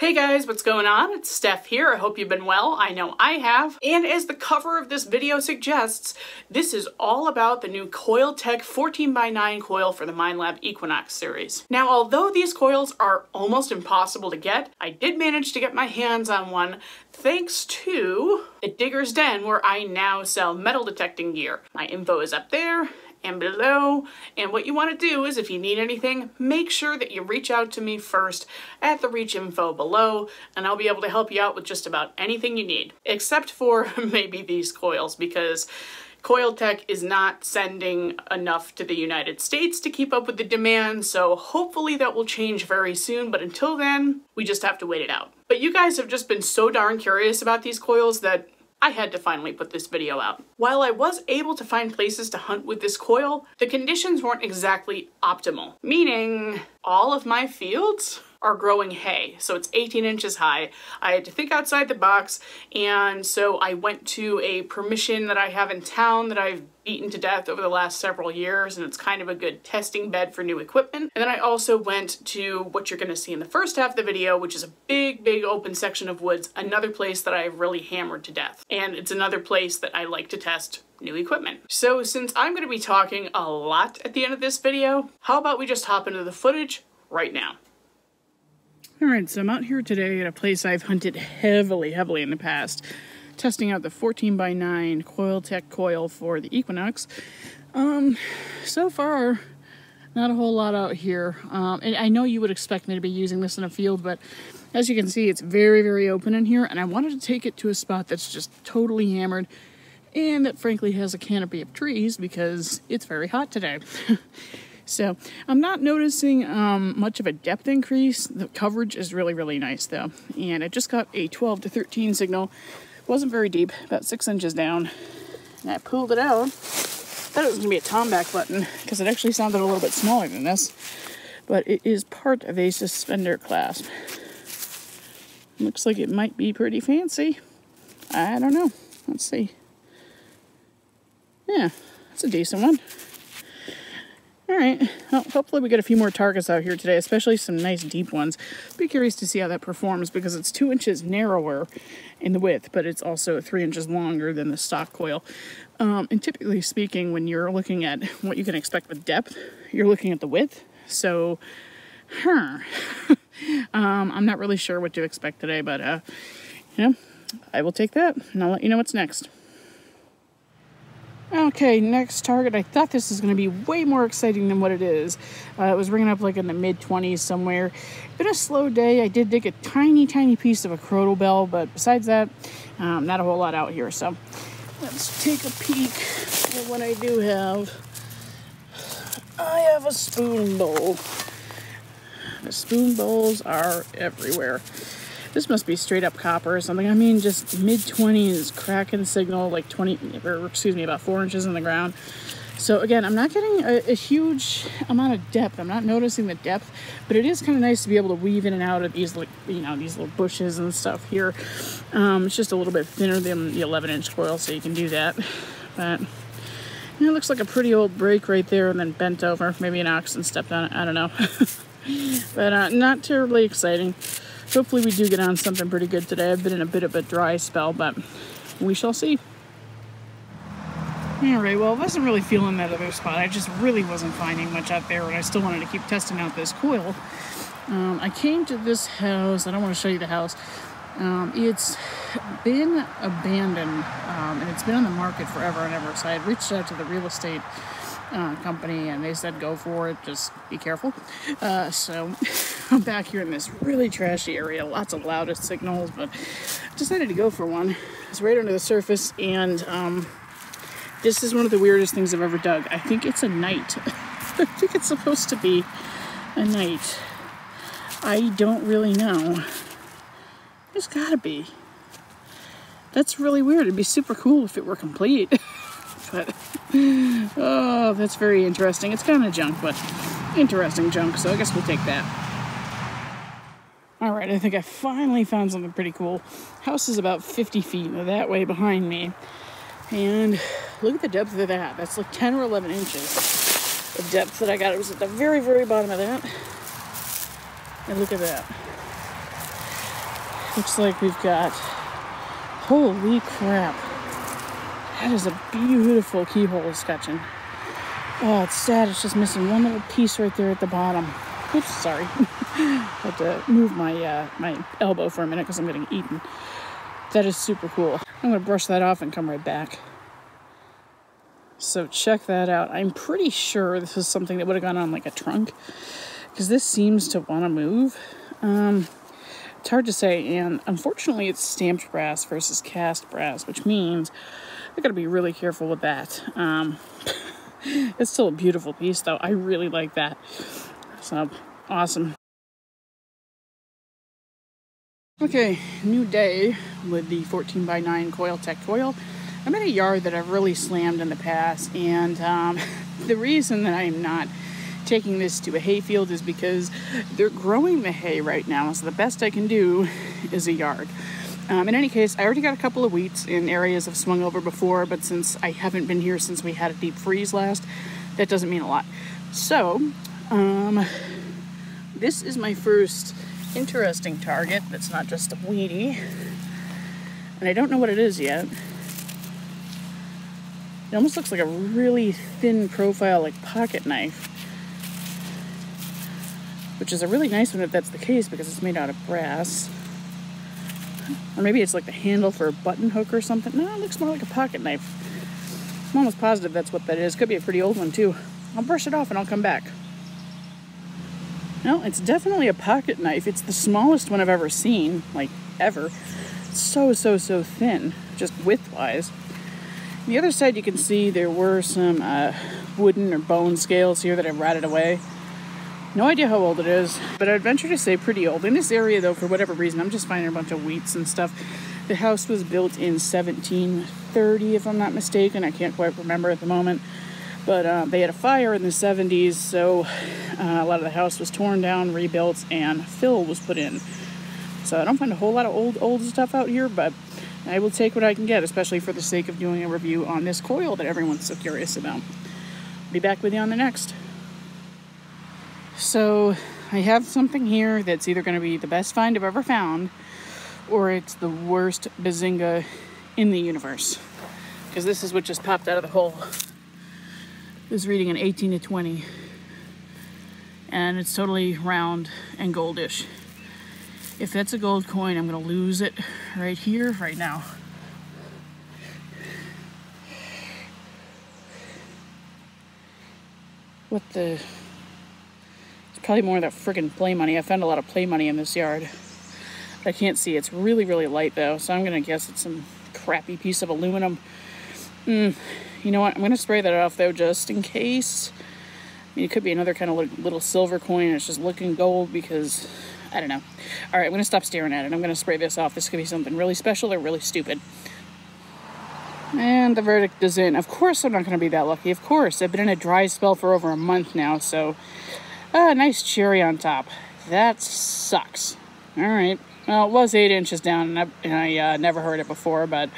Hey guys, what's going on? It's Steph here. I hope you've been well. I know I have. And as the cover of this video suggests, this is all about the new COILTEK 14x9 coil for the Minelab Equinox series. Now, although these coils are almost impossible to get, I did manage to get my hands on one thanks to the Digger's Den, where I now sell metal detecting gear. My info is up there and below, and what you want to do is if you need anything, make sure that you reach out to me first at the reach info below, and I'll be able to help you out with just about anything you need, except for maybe these coils, because COILTEK is not sending enough to the United States to keep up with the demand, so hopefully that will change very soon, but until then, we just have to wait it out. But you guys have just been so darn curious about these coils that I had to finally put this video out. While I was able to find places to hunt with this coil, the conditions weren't exactly optimal, meaning all of my fields are growing hay, so it's 18 inches high. I had to think outside the box, and so I went to a permission that I have in town that I've beaten to death over the last several years, and it's kind of a good testing bed for new equipment. And then I also went to what you're going to see in the first half of the video, which is a big open section of woods, another place that I've really hammered to death. And it's another place that I like to test new equipment. So since I'm going to be talking a lot at the end of this video, how about we just hop into the footage right now? Alright, so I'm out here today at a place I've hunted heavily in the past, testing out the 14x9 COILTEK coil for the Equinox. So far, not a whole lot out here. And I know you would expect me to be using this in a field, but as you can see, it's very open in here, and I wanted to take it to a spot that's just totally hammered, and that frankly has a canopy of trees because it's very hot today. So I'm not noticing much of a depth increase. The coverage is really nice though. And I just got a 12 to 13 signal. Wasn't very deep, about 6 inches down. And I pulled it out. Thought it was gonna be a tomback button because it actually sounded a little bit smaller than this. But it is part of a suspender clasp. Looks like it might be pretty fancy. I don't know. Let's see. Yeah, it's a decent one. Alright, well, hopefully we get a few more targets out here today, especially some nice deep ones. Be curious to see how that performs because it's 2 inches narrower in the width, but it's also 3 inches longer than the stock coil. And typically speaking, when you're looking at what you can expect with depth, you're looking at the width. So, I'm not really sure what to expect today, but, you know, I will take that, and I'll let you know what's next. Okay, next target. I thought this was going to be way more exciting than what it is. It was ringing up like in the mid-20s somewhere. Been a slow day. I did dig a tiny piece of a crotal bell, but besides that, not a whole lot out here. So let's take a peek at what I do have. I have a spoon bowl. The spoon bowls are everywhere. This must be straight up copper or something. I mean, just mid-20s cracking signal, like about 4 inches in the ground. So again, I'm not getting a huge amount of depth. I'm not noticing the depth, but it is kind of nice to be able to weave in and out of these, like, you know, these little bushes and stuff here. It's just a little bit thinner than the 11-inch coil, so you can do that. But it looks like a pretty old break right there, and then bent over. Maybe an oxen stepped on it. I don't know. But not terribly exciting. Hopefully we do get on something pretty good today. I've been in a bit of a dry spell, but we shall see. Alright, well, I wasn't really feeling that other spot. I just really wasn't finding much out there, and I still wanted to keep testing out this coil. I came to this house. I don't want to show you the house. It's been abandoned, and it's been on the market forever and ever. So I had reached out to the real estate company, and they said go for it, just be careful. So I'm back here in this really trashy area, lots of loudest signals, but decided to go for one. It's right under the surface, and this is one of the weirdest things I've ever dug. I think it's a knight. I think it's supposed to be a knight. I don't really know. There's gotta be. That's really weird. It'd be super cool if it were complete. But oh, that's very interesting. It's kind of junk, but interesting junk, so I guess we'll take that. Alright, I think I finally found something pretty cool. House is about 50 feet that way behind me. And look at the depth of that. That's like 10 or 11 inches of depth that I got. It was at the very bottom of that. And look at that. Looks like we've got, holy crap. That is a beautiful keyhole sketching. Oh, it's sad. It's just missing one little piece right there at the bottom. Oops, sorry. I had to move my my elbow for a minute because I'm getting eaten. That is super cool. I'm going to brush that off and come right back. So check that out. I'm pretty sure this is something that would have gone on like a trunk, because this seems to want to move. It's hard to say, and unfortunately it's stamped brass versus cast brass, which means I got to be really careful with that. It's still a beautiful piece, though. I really like that. So, awesome. Okay, new day with the 14x9 COILTEK coil. I'm in a yard that I've really slammed in the past, and the reason that I'm not taking this to a hay field is because they're growing the hay right now, so the best I can do is a yard. In any case, I already got a couple of wheats in areas I've swung over before, but since I haven't been here since we had a deep freeze last, that doesn't mean a lot. So, this is my first interesting target that's not just a weedy, and I don't know what it is yet. It almost looks like a really thin profile, like pocket knife, which is a really nice one if that's the case, because it's made out of brass. Or maybe it's like the handle for a button hook or something. No, it looks more like a pocket knife. I'm almost positive that's what that is. Could be a pretty old one too. I'll brush it off and I'll come back. No, it's definitely a pocket knife. It's the smallest one I've ever seen, like ever. It's so thin, just width-wise. On the other side you can see there were some wooden or bone scales here that I've rotted away. No idea how old it is, but I'd venture to say pretty old. In this area, though, for whatever reason, I'm just finding a bunch of wheats and stuff. The house was built in 1730, if I'm not mistaken. I can't quite remember at the moment. But they had a fire in the 70s, so a lot of the house was torn down, rebuilt, and fill was put in. So I don't find a whole lot of old stuff out here, but I will take what I can get, especially for the sake of doing a review on this coil that everyone's so curious about. Be back with you on the next. So I have something here that's either going to be the best find I've ever found, or it's the worst bazinga in the universe. Because this is what just popped out of the hole. It was reading an 18 to 20. And it's totally round and goldish. If that's a gold coin, I'm going to lose it right here, right now. What the... Probably more of that friggin' play money. I found a lot of play money in this yard. I can't see. It's really light though, so I'm gonna guess it's some crappy piece of aluminum. You know what? I'm gonna spray that off though, just in case. I mean, it could be another kind of little silver coin. It's just looking gold because I don't know. All right, I'm gonna stop staring at it. I'm gonna spray this off. This could be something really special or really stupid. And the verdict is in. Of course, I'm not gonna be that lucky. Of course, I've been in a dry spell for over a month now, so. Nice cherry on top. That sucks. Alright. Well, it was 8 inches down, and I never heard it before, but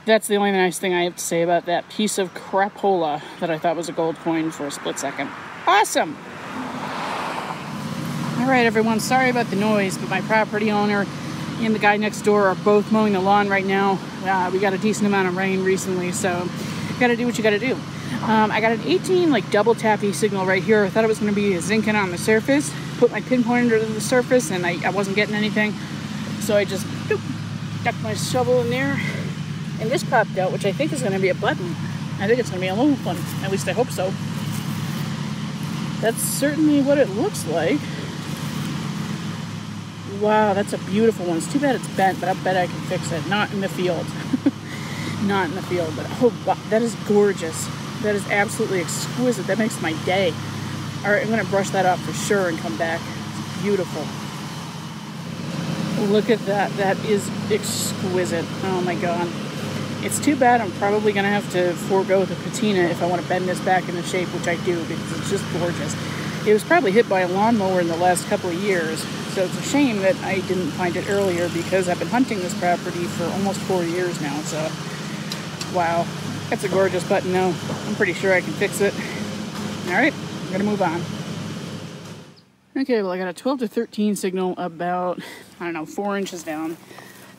that's the only nice thing I have to say about that piece of crapola that I thought was a gold coin for a split second. Awesome! Alright, everyone. Sorry about the noise, but my property owner and the guy next door are both mowing the lawn right now. We got a decent amount of rain recently, so you gotta do what you gotta do. I got an 18 double tappy signal right here. I thought it was going to be a zinking on the surface. Put my pinpointer to the surface and I wasn't getting anything. So I just stuck my shovel in there. And this popped out, which I think is going to be a button. I think it's going to be a little one. At least I hope so. That's certainly what it looks like. Wow, that's a beautiful one. It's too bad it's bent, but I bet I can fix it. Not in the field. Not in the field, but oh, wow, that is gorgeous. That is absolutely exquisite. That makes my day. All right, I'm going to brush that off for sure and come back. It's beautiful. Look at that. That is exquisite. Oh my God. It's too bad I'm probably going to have to forego the patina if I want to bend this back into shape, which I do because it's just gorgeous. It was probably hit by a lawnmower in the last couple of years, so it's a shame that I didn't find it earlier because I've been hunting this property for almost 4 years now, so wow. That's a gorgeous button though. I'm pretty sure I can fix it. All right, I'm gonna move on. Okay, well I got a 12 to 13 signal about, I don't know, 4 inches down.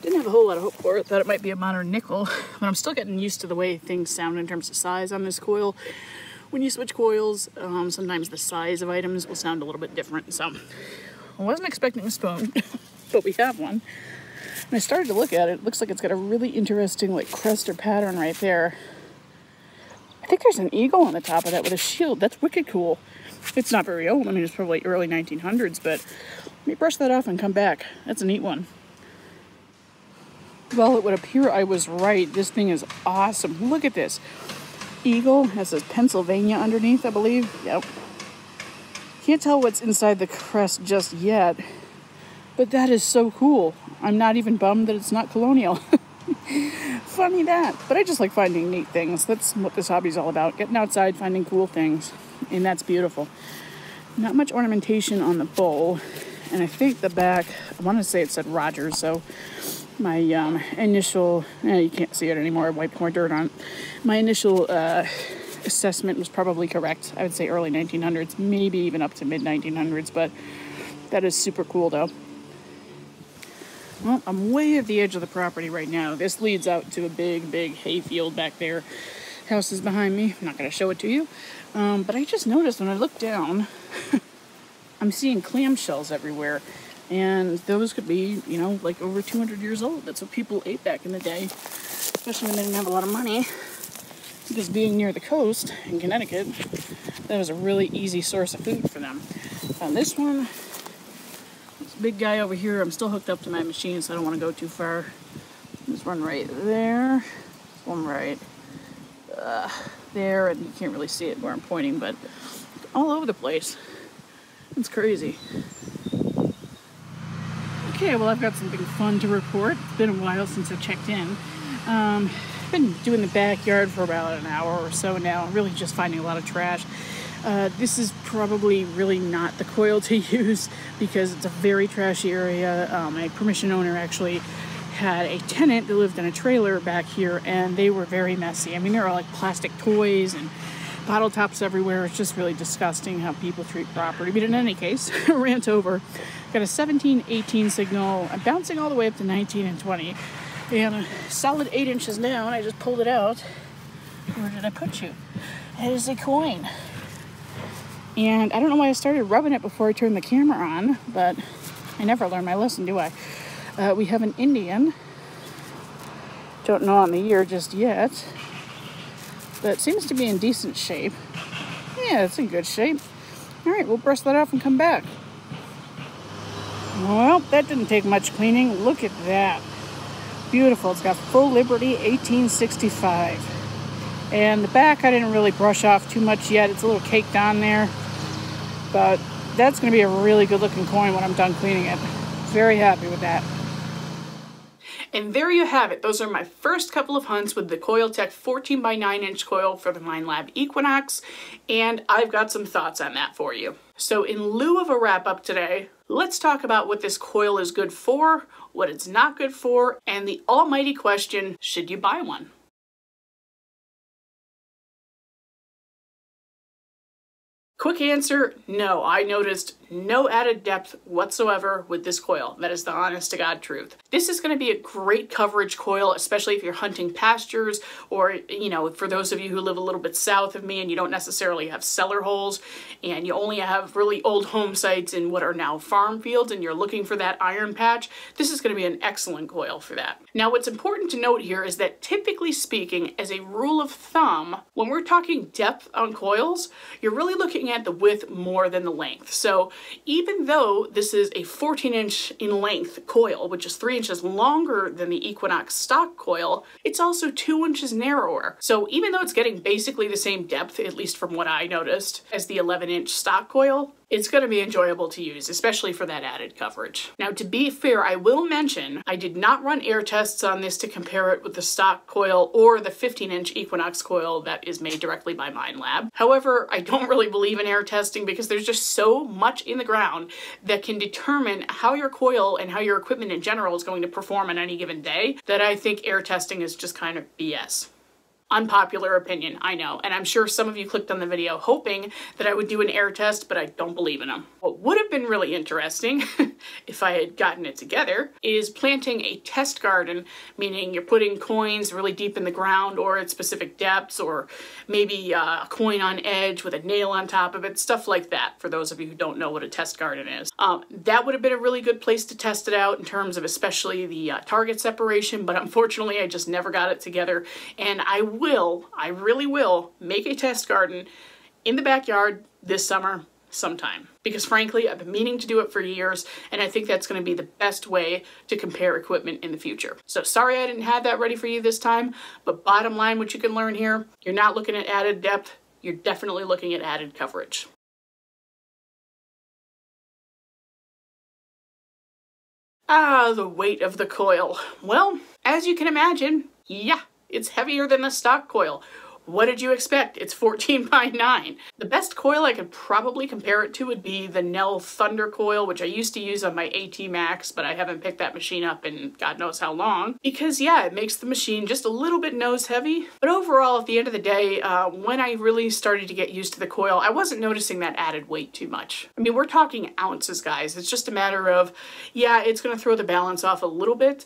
Didn't have a whole lot of hope for it. Thought it might be a modern nickel, but I'm still getting used to the way things sound in terms of size on this coil. When you switch coils, sometimes the size of items will sound a little bit different. So I wasn't expecting a spoon, but we have one. And I started to look at it. It looks like it's got a really interesting like crest or pattern right there. I think there's an eagle on the top of that with a shield. That's wicked cool. It's not very old. I mean, it's probably early 1900s, but let me brush that off and come back. That's a neat one. Well, it would appear I was right. This thing is awesome. Look at this. Eagle has this Pennsylvania underneath, I believe. Yep. Can't tell what's inside the crest just yet, but that is so cool. I'm not even bummed that it's not colonial. Funny that. But I just like finding neat things. That's what this hobby's all about. Getting outside, finding cool things. And that's beautiful. Not much ornamentation on the bowl. And I think the back, I want to say it said Rogers, so my initial, you can't see it anymore, I wiped more dirt on it. My initial assessment was probably correct. I would say early 1900s, maybe even up to mid 1900s, but that is super cool though. Well, I'm way at the edge of the property right now. This leads out to a big, big hay field back there. House is behind me. I'm not going to show it to you. But I just noticed when I look down, I'm seeing clamshells everywhere. And those could be, you know, like over 200 years old. That's what people ate back in the day, especially when they didn't have a lot of money. Because being near the coast in Connecticut, that was a really easy source of food for them. This one, this big guy over here, I'm still hooked up to my machine, so I don't want to go too far. This one right there, this one right there, and you can't really see it where I'm pointing, but all over the place. It's crazy. Okay, well I've got something fun to report. It's been a while since I checked in. I've been doing the backyard for about an hour or so now, really just finding a lot of trash. This is probably really not the coil to use because it's a very trashy area. My permission owner actually had a tenant that lived in a trailer back here, and they were very messy. I mean, there are like plastic toys and bottle tops everywhere. It's just really disgusting how people treat property. But in any case, rant over. Got a 17, 18 signal. I'm bouncing all the way up to 19 and 20. And a solid 8 inches down, I just pulled it out. Where did I put you? It is a coin. And I don't know why I started rubbing it before I turned the camera on, but I never learned my lesson, do I? We have an Indian. Don't know on the year just yet. But it seems to be in decent shape. Yeah, it's in good shape. All right, we'll brush that off and come back. Well, that didn't take much cleaning. Look at that. Beautiful. It's got full Liberty 1865. And the back I didn't really brush off too much yet. It's a little caked on there. But that's going to be a really good looking coin when I'm done cleaning it. Very happy with that. And there you have it. Those are my first couple of hunts with the COILTEK 14x9 inch coil for the Minelab Equinox, and I've got some thoughts on that for you. So in lieu of a wrap up today, let's talk about what this coil is good for, what it's not good for, and the almighty question, should you buy one? Quick answer, no. I noticed no added depth whatsoever with this coil. That is the honest to God truth. This is going to be a great coverage coil, especially if you're hunting pastures or, you know, for those of you who live a little bit south of me and you don't necessarily have cellar holes and you only have really old home sites in what are now farm fields and you're looking for that iron patch, this is going to be an excellent coil for that. Now, what's important to note here is that typically speaking, as a rule of thumb, when we're talking depth on coils, you're really looking at the width more than the length. So even though this is a 14-inch in length coil, which is 3 inches longer than the Equinox stock coil, it's also 2 inches narrower. So even though it's getting basically the same depth, at least from what I noticed, as the 11-inch stock coil, it's going to be enjoyable to use, especially for that added coverage. Now, to be fair, I will mention I did not run air tests on this to compare it with the stock coil or the 15-inch Equinox coil that is made directly by Minelab. However, I don't really believe in air testing because there's just so much in the ground that can determine how your coil and how your equipment in general is going to perform on any given day that I think air testing is just kind of BS. Unpopular opinion, I know, and I'm sure some of you clicked on the video hoping that I would do an air test, but I don't believe in them. What would have been really interesting, if I had gotten it together, is planting a test garden, meaning you're putting coins really deep in the ground or at specific depths, or maybe a coin on edge with a nail on top of it, stuff like that, for those of you who don't know what a test garden is. That would have been a really good place to test it out in terms of especially the target separation, but unfortunately I just never got it together, and I really will make a test garden in the backyard this summer sometime. Because frankly, I've been meaning to do it for years, and I think that's going to be the best way to compare equipment in the future. So sorry I didn't have that ready for you this time, but bottom line, what you can learn here, you're not looking at added depth, you're definitely looking at added coverage. The weight of the coil. Well, as you can imagine, yeah, it's heavier than the stock coil. What did you expect? It's 14x9. The best coil I could probably compare it to would be the Nell Thunder coil, which I used to use on my AT Max, but I haven't picked that machine up in God knows how long. Because yeah, it makes the machine just a little bit nose heavy. But overall, at the end of the day, when I really started to get used to the coil, I wasn't noticing that added weight too much. I mean, we're talking ounces, guys. It's just a matter of, yeah, it's gonna throw the balance off a little bit.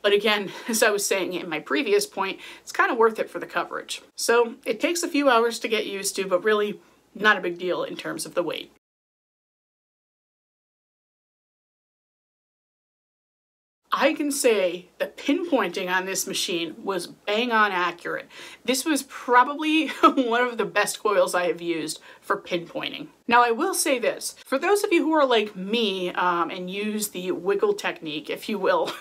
But again, as I was saying in my previous point, it's kind of worth it for the coverage. So it takes a few hours to get used to, but really not a big deal in terms of the weight. I can say the pinpointing on this machine was bang on accurate. This was probably one of the best coils I have used for pinpointing. Now I will say this, for those of you who are like me and use the wiggle technique, if you will,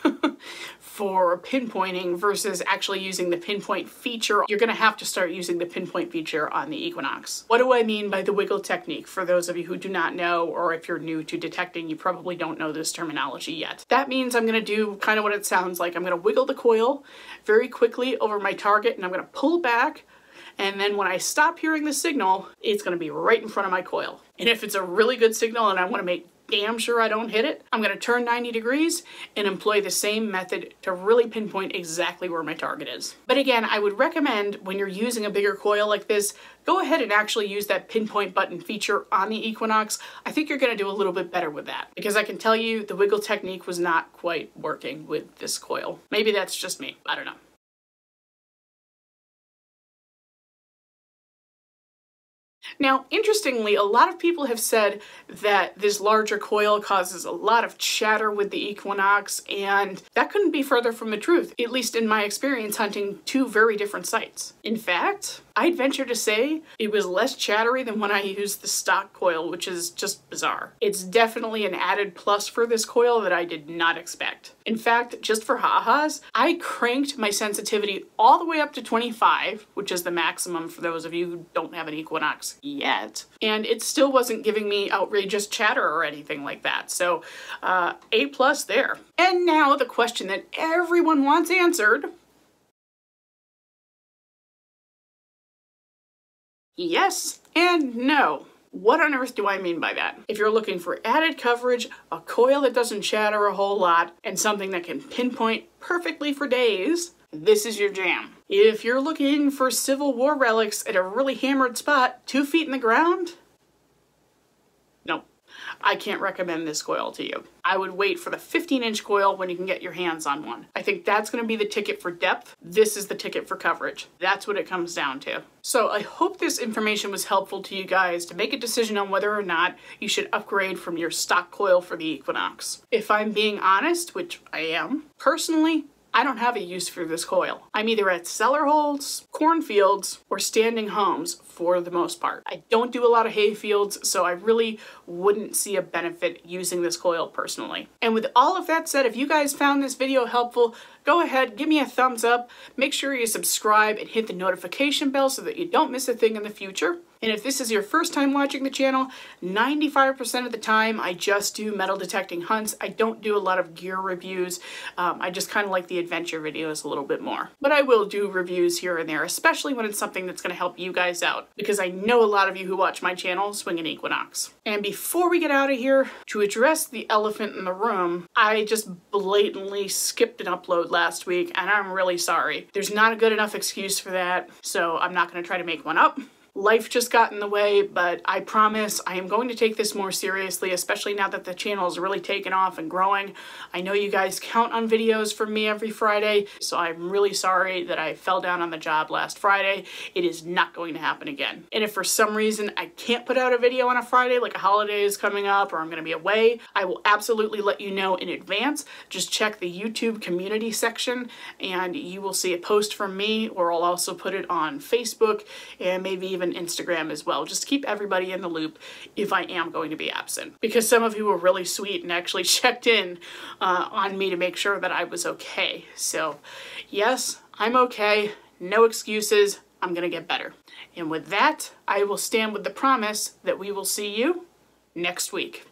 for pinpointing versus actually using the pinpoint feature, you're gonna have to start using the pinpoint feature on the Equinox. What do I mean by the wiggle technique? For those of you who do not know, or if you're new to detecting, you probably don't know this terminology yet. That means I'm gonna do kind of what it sounds like. I'm gonna wiggle the coil very quickly over my target, and I'm gonna pull back, and then when I stop hearing the signal, it's gonna be right in front of my coil. And if it's a really good signal and I wanna make damn sure I don't hit it, I'm gonna turn 90 degrees and employ the same method to really pinpoint exactly where my target is. But again, I would recommend when you're using a bigger coil like this, go ahead and actually use that pinpoint button feature on the Equinox. I think you're gonna do a little bit better with that, because I can tell you the wiggle technique was not quite working with this coil. Maybe that's just me, I don't know. Now, interestingly, a lot of people have said that this larger coil causes a lot of chatter with the Equinox, and that couldn't be further from the truth, at least in my experience hunting two very different sites. In fact, I'd venture to say it was less chattery than when I used the stock coil, which is just bizarre. It's definitely an added plus for this coil that I did not expect. In fact, just for ha-has, I cranked my sensitivity all the way up to 25, which is the maximum for those of you who don't have an Equinox yet, and it still wasn't giving me outrageous chatter or anything like that. So A+ there. And now the question that everyone wants answered. Yes and no. What on earth do I mean by that? If you're looking for added coverage, a coil that doesn't chatter a whole lot, and something that can pinpoint perfectly for days, this is your jam. If you're looking for Civil War relics at a really hammered spot, 2 feet in the ground, nope. I can't recommend this coil to you. I would wait for the 15-inch coil when you can get your hands on one. I think that's gonna be the ticket for depth. This is the ticket for coverage. That's what it comes down to. So I hope this information was helpful to you guys to make a decision on whether or not you should upgrade from your stock coil for the Equinox. If I'm being honest, which I am, personally, I don't have a use for this coil. I'm either at cellar holes, cornfields, or standing homes for the most part. I don't do a lot of hay fields, so I really wouldn't see a benefit using this coil personally. And with all of that said, if you guys found this video helpful, go ahead, give me a thumbs up, make sure you subscribe and hit the notification bell so that you don't miss a thing in the future. And if this is your first time watching the channel, 95% of the time I just do metal detecting hunts. I don't do a lot of gear reviews. I just kind of like the adventure videos a little bit more. But I will do reviews here and there, especially when it's something that's going to help you guys out, because I know a lot of you who watch my channel swing an Equinox. And before we get out of here, to address the elephant in the room, I just blatantly skipped an upload last week, and I'm really sorry. There's not a good enough excuse for that, so I'm not going to try to make one up. Life just got in the way, but I promise I am going to take this more seriously, especially now that the channel is really taken off and growing. I know you guys count on videos from me every Friday, so I'm really sorry that I fell down on the job last Friday. It is not going to happen again. And if for some reason I can't put out a video on a Friday, like a holiday is coming up or I'm going to be away, I will absolutely let you know in advance. Just check the YouTube community section and you will see a post from me, or I'll also put it on Facebook and maybe even Instagram as well. Just keep everybody in the loop if I am going to be absent, because some of you were really sweet and actually checked in on me to make sure that I was okay. So yes, I'm okay. No excuses. I'm gonna get better. And with that, I will stand with the promise that we will see you next week.